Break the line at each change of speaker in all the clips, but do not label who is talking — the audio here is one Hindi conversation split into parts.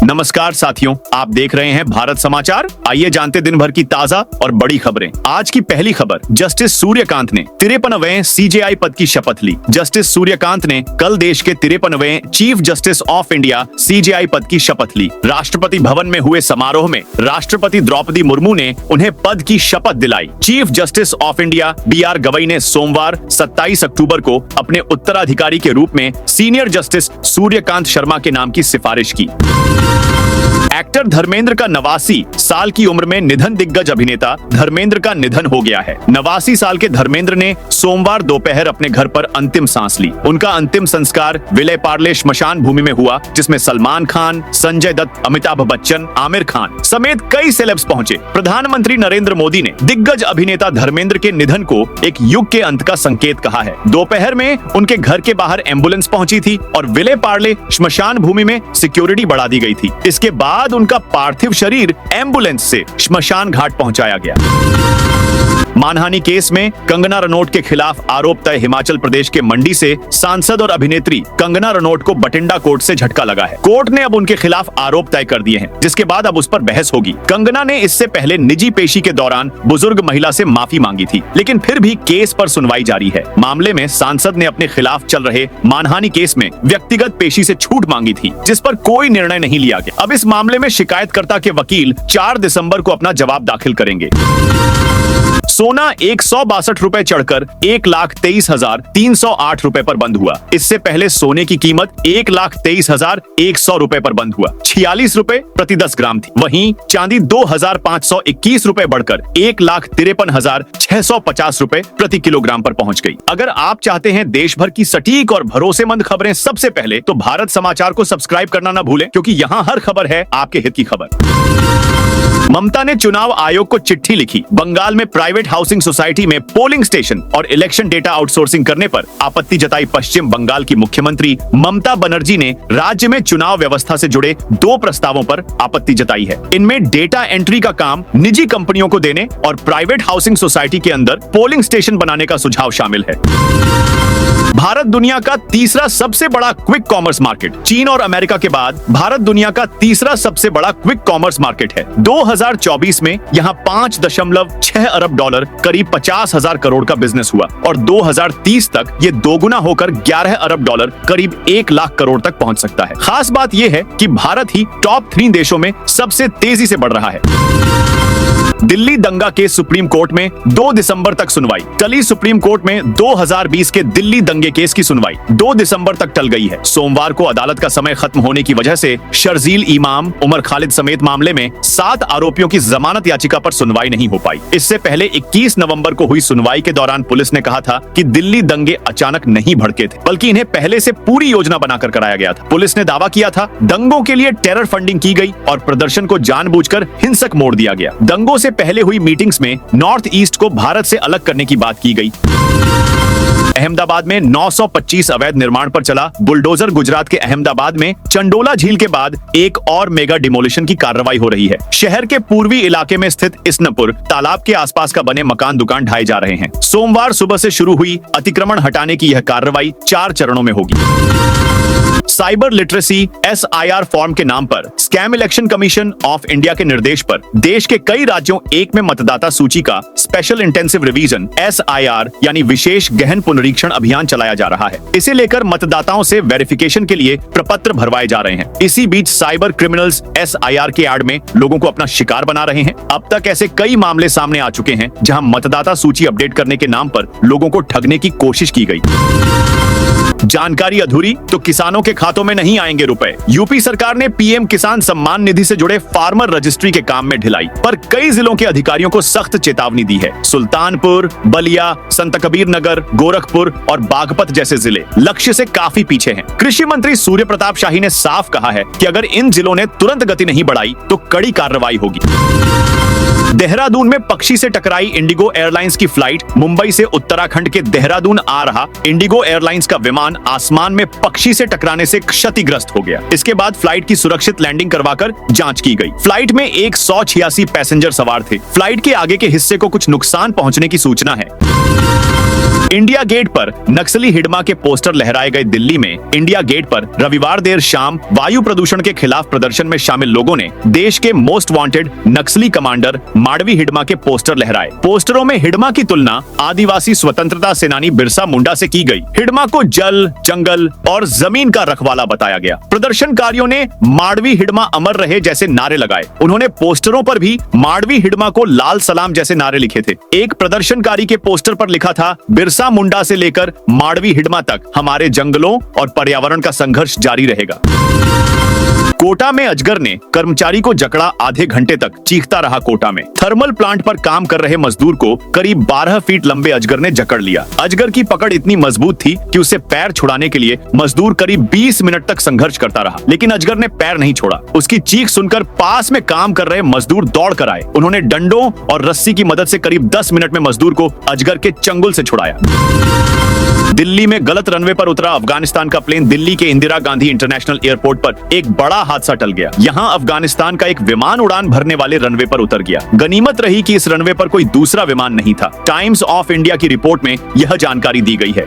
नमस्कार साथियों, आप देख रहे हैं भारत समाचार। आइए जानते दिन भर की ताजा और बड़ी खबरें। आज की पहली खबर, जस्टिस सूर्यकांत ने 53वें सीजेआई पद की शपथ ली। जस्टिस सूर्यकांत ने कल देश के 53वें chief justice of India CJI पद की शपथ ली। राष्ट्रपति भवन में हुए समारोह में राष्ट्रपति द्रौपदी मुर्मू ने उन्हें पद की शपथ दिलाई। Chief justice of India BR Gavai ने सोमवार 27 अक्टूबर को अपने उत्तराधिकारी के रूप में सीनियर जस्टिस सूर्यकांत शर्मा के नाम की सिफारिश की। एक्टर धर्मेंद्र का 89 साल की उम्र में निधन। दिग्गज अभिनेता धर्मेंद्र का निधन हो गया है। 89 साल के धर्मेंद्र ने सोमवार दोपहर अपने घर पर अंतिम सांस ली। उनका अंतिम संस्कार विले पार्ले श्मशान भूमि में हुआ, जिसमें सलमान खान, संजय दत्त, अमिताभ बच्चन, आमिर खान समेत कई सेलेब्स पहुंचे। प्रधानमंत्री नरेंद्र मोदी ने दिग्गज अभिनेता धर्मेंद्र के निधन को एक युग के अंत का संकेत कहा है। दोपहर में उनके घर के बाहर एम्बुलेंस पहुंची थी और विले पार्ले श्मशान भूमि में सिक्योरिटी बढ़ा दी गई थी। इसके बाद उनका पार्थिव शरीर एम्बुलेंस से श्मशान घाट पहुंचाया गया। मानहानि केस में कंगना रनौत के खिलाफ आरोप तय। हिमाचल प्रदेश के मंडी से सांसद और अभिनेत्री कंगना रनौत को बठिंडा कोर्ट से झटका लगा है। कोर्ट ने अब उनके खिलाफ आरोप तय कर दिए हैं, जिसके बाद अब उस पर बहस होगी। कंगना ने इससे पहले निजी पेशी के दौरान बुजुर्ग महिला से माफी मांगी थी, लेकिन फिर भी केस पर सुनवाई जारी है। मामले में सांसद ने अपने खिलाफ चल रहे मानहानि केस में व्यक्तिगत पेशी से छूट मांगी थी, जिस पर कोई निर्णय नहीं लिया गया। अब इस मामले में शिकायतकर्ता के वकील 4 दिसंबर को अपना जवाब दाखिल करेंगे। सोना 162 रुपए चढ़कर 1,23,308 रुपए पर बंद हुआ। इससे पहले सोने की कीमत 1,23,100 रुपए पर बंद हुआ, 46 रुपए प्रति 10 ग्राम थी। वहीं चांदी 2,521 रुपए बढ़कर 1,53,650 रुपए प्रति किलोग्राम पर पहुंच गई। अगर आप चाहते हैं देश भर की सटीक और भरोसेमंद खबरें सबसे पहले, तो भारत समाचार को सब्सक्राइब करना न भूलें, क्योंकि यहाँ हर खबर है आपके हित की खबर। ममता ने चुनाव आयोग को चिट्ठी लिखी। बंगाल में प्राइवेट हाउसिंग सोसाइटी में पोलिंग स्टेशन और इलेक्शन डेटा आउटसोर्सिंग करने पर आपत्ति जताई। पश्चिम बंगाल की मुख्यमंत्री ममता बनर्जी ने राज्य में चुनाव व्यवस्था से जुड़े 2 प्रस्तावों पर आपत्ति जताई है। इनमें डेटा एंट्री का काम निजी कंपनियों को देने और प्राइवेट हाउसिंग सोसाइटी के अंदर पोलिंग स्टेशन बनाने का सुझाव शामिल है। भारत दुनिया का तीसरा सबसे बड़ा क्विक कॉमर्स मार्केट। चीन और अमेरिका के बाद भारत दुनिया का तीसरा सबसे बड़ा क्विक कॉमर्स मार्केट है। 2024 में यहाँ 5.6 अरब डॉलर करीब 50,000 करोड़ का बिजनेस हुआ और 2030 तक ये दोगुना होकर 11 अरब डॉलर करीब 1 लाख करोड़ तक पहुंच सकता है। खास बात यह है कि भारत ही टॉप 3 देशों में सबसे तेजी से बढ़ रहा है। दिल्ली दंगा केस सुप्रीम कोर्ट में 2 दिसंबर तक सुनवाई। टली सुप्रीम कोर्ट में 2020 के दिल्ली दंगे केस की सुनवाई 2 दिसंबर तक टल गई है। सोमवार को अदालत का समय खत्म होने की वजह से शर्जील इमाम, उमर खालिद समेत मामले में 7 आरोपियों की जमानत याचिका पर सुनवाई नहीं हो पाई। इससे पहले 21 नवंबर को हुई सुनवाई के दौरान पुलिस ने कहा था कि दिल्ली दंगे अचानक नहीं भड़के थे, बल्कि इन्हें पहले से पूरी योजना बनाकर कराया गया था। पुलिस ने दावा किया था दंगों के लिए टेरर फंडिंग की गई और प्रदर्शन को जानबूझकर हिंसक मोड़ दिया गया। दंगों से पहले हुई मीटिंग्स में नॉर्थ ईस्ट को भारत से अलग करने की बात की गई। अहमदाबाद में 925 अवैध निर्माण पर चला बुलडोजर। गुजरात के अहमदाबाद में चंडोला झील के बाद एक और मेगा डिमोलिशन की कार्रवाई हो रही है। शहर के पूर्वी इलाके में स्थित इस्नपुर तालाब के आसपास का बने मकान दुकान ढाए जा रहे हैं। सोमवार सुबह से शुरू हुई अतिक्रमण हटाने की यह कार्रवाई 4 चरणों में होगी। साइबर लिटरेसी SIR फॉर्म के नाम पर scam election commission of India के निर्देश पर देश के कई राज्यों एक में मतदाता सूची का स्पेशल इंटेंसिव रिवीजन SIR यानी विशेष गहन पुनरीक्षण अभियान चलाया जा रहा है। इसे लेकर मतदाताओं से वेरिफिकेशन के लिए प्रपत्र भरवाए जा रहे हैं। इसी बीच साइबर क्रिमिनल्स SIR के आड़ में लोगों को अपना शिकार बना रहे हैं। अब तक ऐसे कई मामले सामने आ चुके हैं जहां मतदाता सूची अपडेट करने के नाम पर लोगों को ठगने की कोशिश की गई। जानकारी अधूरी तो किसानों के खातों में नहीं आएंगे रुपए। यूपी सरकार ने PM किसान सम्मान निधि से जुड़े फार्मर रजिस्ट्री के काम में ढिलाई पर कई जिलों के अधिकारियों को सख्त चेतावनी दी है। सुल्तानपुर, बलिया, संत कबीर नगर, गोरखपुर और बागपत जैसे जिले लक्ष्य से काफी पीछे हैं। कृषि मंत्री सूर्य प्रताप शाही ने साफ कहा है कि अगर इन जिलों ने तुरंत गति नहीं बढ़ाई तो कड़ी कार्रवाई होगी। देहरादून में पक्षी से टकराई इंडिगो एयरलाइंस की फ्लाइट। मुंबई से उत्तराखंड के देहरादून आ रहा इंडिगो एयरलाइंस का विमान आसमान में पक्षी से टकराने से क्षतिग्रस्त हो गया। इसके बाद फ्लाइट की सुरक्षित लैंडिंग करवाकर जांच की गई। फ्लाइट में 186 पैसेंजर सवार थे। फ्लाइट के आगे के हिस्से को कुछ नुकसान पहुंचने की सूचना है। इंडिया गेट पर नक्सली हिडमा के पोस्टर लहराए गए। दिल्ली में इंडिया गेट पर रविवार देर शाम वायु प्रदूषण के खिलाफ प्रदर्शन में शामिल लोगों ने देश के मोस्ट वांटेड नक्सली कमांडर माडवी हिडमा के पोस्टर लहराए। पोस्टरों में हिडमा की तुलना आदिवासी स्वतंत्रता सेनानी बिरसा मुंडा से की गई। हिडमा को जल, जंगल और जमीन का रखवाला बताया गया। प्रदर्शनकारियों ने माडवी हिडमा अमर रहे जैसे नारे लगाए। उन्होंने पोस्टरों पर भी माडवी हिडमा को लाल सलाम जैसे नारे लिखे थे। एक प्रदर्शनकारी के पोस्टर पर लिखा था, बिरसा मुंडा से लेकर माडवी हिडमा तक हमारे जंगलों और पर्यावरण का संघर्ष जारी रहेगा। कोटा में अजगर ने कर्मचारी को जकड़ा। आधे घंटे तक चीखता रहा। कोटा में थर्मल प्लांट पर काम कर रहे मजदूर को करीब 12 फीट लंबे अजगर ने जकड़ लिया। अजगर की पकड़ इतनी मजबूत थी कि उसे पैर छुड़ाने के लिए मजदूर करीब 20 मिनट तक संघर्ष करता रहा, लेकिन अजगर ने पैर नहीं छोड़ा। उसकी चीख सुनकर पास में काम कर रहे मजदूर दौड़ कर आए। उन्होंने डंडों और रस्सी की मदद से करीब 10 मिनट में मजदूर को अजगर के चंगुल से छुड़ाया। दिल्ली में गलत रनवे पर उतरा अफगानिस्तान का प्लेन। दिल्ली के इंदिरा गांधी इंटरनेशनल एयरपोर्ट पर एक बड़ा हादसा टल गया। यहां अफगानिस्तान का एक विमान उड़ान भरने वाले रनवे पर उतर गया। गनीमत रही कि इस रनवे पर कोई दूसरा विमान नहीं था। टाइम्स ऑफ इंडिया की रिपोर्ट में यह जानकारी दी गई है।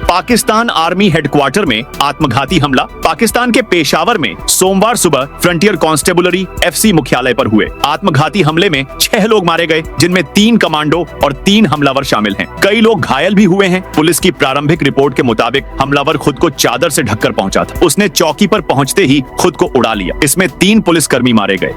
पाकिस्तान आर्मी हेडक्वार्टर में आत्मघाती हमला। पाकिस्तान के पेशावर में सोमवार सुबह फ्रंटियर कांस्टेबुलरी एफसी मुख्यालय पर हुए आत्मघाती हमले में 6 लोग मारे गए, जिनमें 3 कमांडो और 3 हमलावर शामिल हैं। कई लोग घायल भी हुए हैं। पुलिस की प्रारंभिक रिपोर्ट के मुताबिक हमलावर खुद को चादर से ढककर पहुंचा था। उसने चौकी पर पहुंचते ही खुद को उड़ा लिया। इसमें 3 पुलिसकर्मी मारे गए।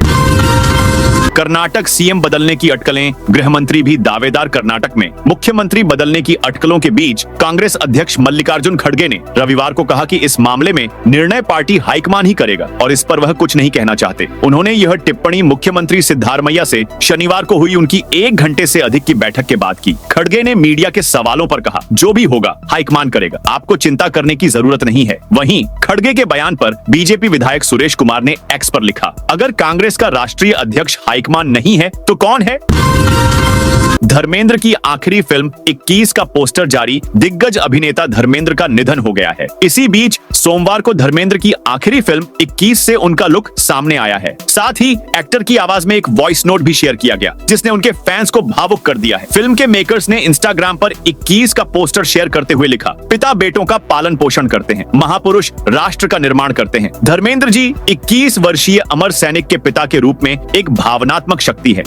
कर्नाटक सीएम बदलने की अटकलें। गृह मंत्री भी दावेदार। कर्नाटक में मुख्यमंत्री बदलने की अटकलों के बीच कांग्रेस अध्यक्ष मल्लिकार्जुन खड़गे ने रविवार को कहा कि इस मामले में निर्णय पार्टी हाईकमान ही करेगा और इस पर वह कुछ नहीं कहना चाहते। उन्होंने यह टिप्पणी मुख्यमंत्री सिद्धारमैया से शनिवार को हुई उनकी 1 घंटे से अधिक की बैठक के बाद की। खड़गे ने मीडिया के सवालों पर कहा, जो भी होगा हाईकमान करेगा, आपको चिंता करने की जरूरत नहीं है। वहीं खड़गे के बयान पर बीजेपी विधायक सुरेश कुमार ने एक्स पर लिखा, अगर कांग्रेस का राष्ट्रीय अध्यक्ष हाईकमान नहीं है तो कौन है? धर्मेंद्र की आखिरी फिल्म 21 का पोस्टर जारी। दिग्गज अभिनेता धर्मेंद्र का निधन हो गया है। इसी बीच सोमवार को धर्मेंद्र की आखिरी फिल्म 21 से उनका लुक सामने आया है। साथ ही एक्टर की आवाज में एक वॉइस नोट भी शेयर किया गया, जिसने उनके फैंस को भावुक कर दिया है। फिल्म के मेकर्स ने इंस्टाग्राम पर 21 का पोस्टर शेयर करते हुए लिखा, पिता बेटों का पालन पोषण करते हैं, महापुरुष राष्ट्र का निर्माण करते हैं। धर्मेंद्र जी 21 वर्षीय अमर सैनिक के पिता के रूप में एक भावनात्मक शक्ति है।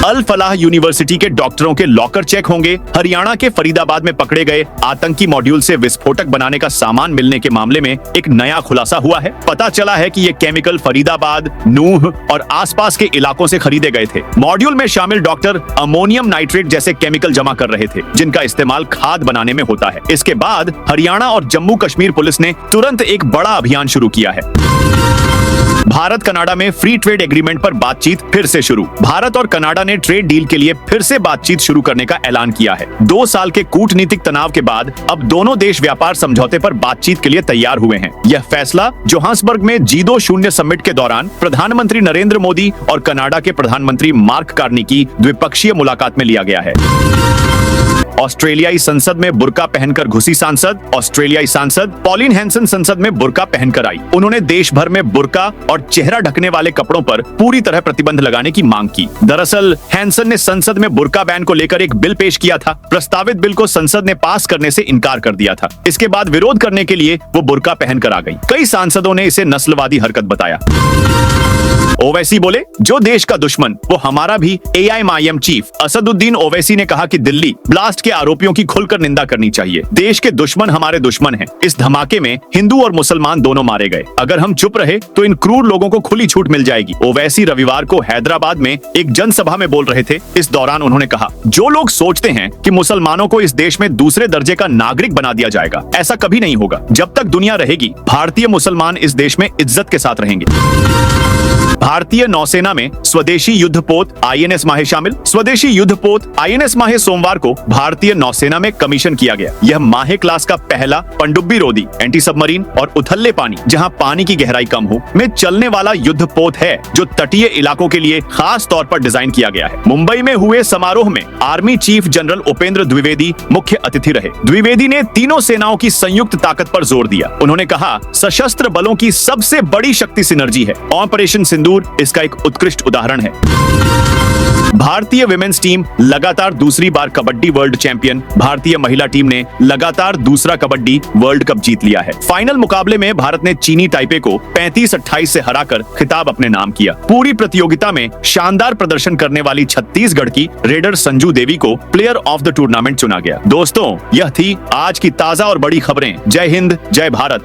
अल फलाह यूनिवर्सिटी के डॉक्टरों के लॉकर चेक होंगे। हरियाणा के फरीदाबाद में पकड़े गए आतंकी मॉड्यूल से विस्फोटक बनाने का सामान मिलने के मामले में एक नया खुलासा हुआ है। पता चला है कि ये केमिकल फरीदाबाद, नूह और आसपास के इलाकों से खरीदे गए थे। मॉड्यूल में शामिल डॉक्टर अमोनियम नाइट्रेट जैसे केमिकल जमा कर रहे थे, जिनका इस्तेमाल खाद बनाने में होता है। इसके बाद हरियाणा और जम्मू कश्मीर पुलिस ने तुरंत एक बड़ा अभियान शुरू किया है। भारत कनाडा में फ्री ट्रेड एग्रीमेंट पर बातचीत फिर से शुरू। भारत और कनाडा ने ट्रेड डील के लिए फिर से बातचीत शुरू करने का ऐलान किया है। 2 साल के कूटनीतिक तनाव के बाद अब दोनों देश व्यापार समझौते पर बातचीत के लिए तैयार हुए हैं। यह फैसला जोहान्सबर्ग में G20 समिट के दौरान प्रधानमंत्री नरेंद्र मोदी और कनाडा के प्रधानमंत्री मार्क कार्नी की द्विपक्षीय मुलाकात में लिया गया है। ऑस्ट्रेलियाई संसद में बुर्का पहनकर घुसी सांसद। ऑस्ट्रेलियाई सांसद पॉलिन हैंसन संसद में बुर्का पहनकर आई। उन्होंने देश भर में बुर्का और चेहरा ढकने वाले कपड़ों पर पूरी तरह प्रतिबंध लगाने की मांग की। दरअसल हैंसन ने संसद में बुर्का बैन को लेकर एक बिल पेश किया था। प्रस्तावित बिल को संसद ने पास करने से इनकार कर दिया था। इसके बाद विरोध करने के लिए वो बुर्का पहनकर आ गई। कई सांसदों ने इसे नस्लवादी हरकत बताया। ओवैसी बोले, जो देश का दुश्मन वो हमारा भी। AIMIM चीफ असदुद्दीन ओवैसी ने कहा कि दिल्ली ब्लास्ट के आरोपियों की खुलकर निंदा करनी चाहिए। देश के दुश्मन हमारे दुश्मन हैं। इस धमाके में हिंदू और मुसलमान दोनों मारे गए। अगर हम चुप रहे तो इन क्रूर लोगों को खुली छूट मिल जाएगी। ओवैसी रविवार को हैदराबाद में एक जनसभा में बोल रहे थे। इस दौरान उन्होंने कहा, जो लोग सोचते हैं कि मुसलमानों को इस देश में दूसरे दर्जे का नागरिक बना दिया जाएगा, ऐसा कभी नहीं होगा। जब तक दुनिया रहेगी, भारतीय मुसलमान इस देश में इज्जत के साथ रहेंगे। भारतीय नौसेना में स्वदेशी युद्धपोत INS माहे शामिल। स्वदेशी युद्धपोत INS माहे सोमवार को भारतीय नौसेना में कमीशन किया गया। यह माहे क्लास का पहला पनडुब्बी रोधी एंटी सबमरीन और उथले पानी, जहां पानी की गहराई कम हो, में चलने वाला युद्धपोत है, जो तटीय इलाकों के लिए खास तौर पर डिजाइन किया गया है। मुंबई में हुए समारोह में army chief general Upendra Dwivedi मुख्य अतिथि रहे। द्विवेदी ने तीनों सेनाओं की संयुक्त ताकत पर जोर दिया। उन्होंने कहा, सशस्त्र बलों की सबसे बड़ी शक्ति सिनर्जी है। ऑपरेशन सिंदूर इसका एक उत्कृष्ट उदाहरण है। भारतीय विमेन्स टीम लगातार दूसरी बार कबड्डी वर्ल्ड चैंपियन। भारतीय महिला टीम ने लगातार दूसरा कबड्डी वर्ल्ड कप जीत लिया है। फाइनल मुकाबले में भारत ने चीनी ताइपे को 35-28 से हराकर खिताब अपने नाम किया। पूरी प्रतियोगिता में शानदार प्रदर्शन करने वाली छत्तीसगढ़ की रेडर संजू देवी को प्लेयर ऑफ द टूर्नामेंट चुना गया। दोस्तों, यह थी आज की ताजा और बड़ी खबरें। जय हिंद, जय भारत।